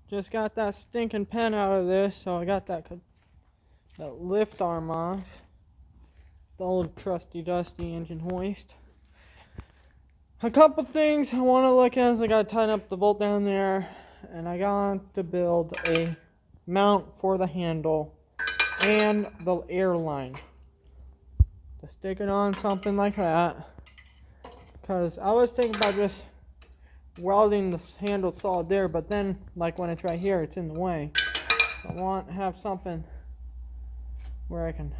Just got that stinking pen out of this, so I got that lift arm off. The old trusty dusty engine hoist. A couple things I want to look at is I got to tighten up the bolt down there, and I got to build a mount for the handle and the air line to stick it on something like that, because I was thinking about just welding the handle solid there, but then like when it's right here, it's in the way. I want to have something where I can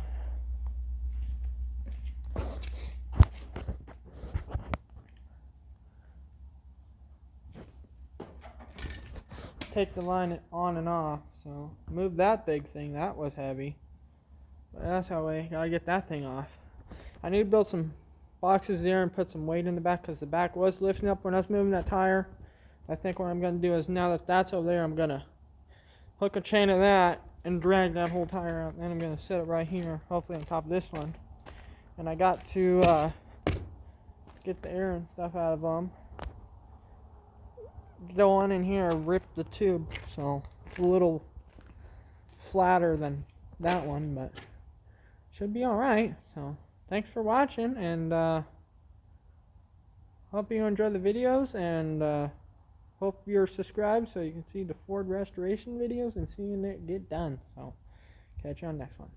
take the line on and off. So move that big thing, that was heavy, but that's how I gotta get that thing off. I need to build some boxes there and put some weight in the back, because the back was lifting up when I was moving that tire. I think what I'm going to do is, now that that's over there, I'm going to hook a chain of that and drag that whole tire out. And then I'm going to set it right here, hopefully on top of this one. And I got to get the air and stuff out of them. The one in here ripped the tube, so it's a little flatter than that one, but should be alright. So thanks for watching, and hope you enjoy the videos, and hope you're subscribed so you can see the Ford restoration videos and seeing it get done. So catch you on the next one.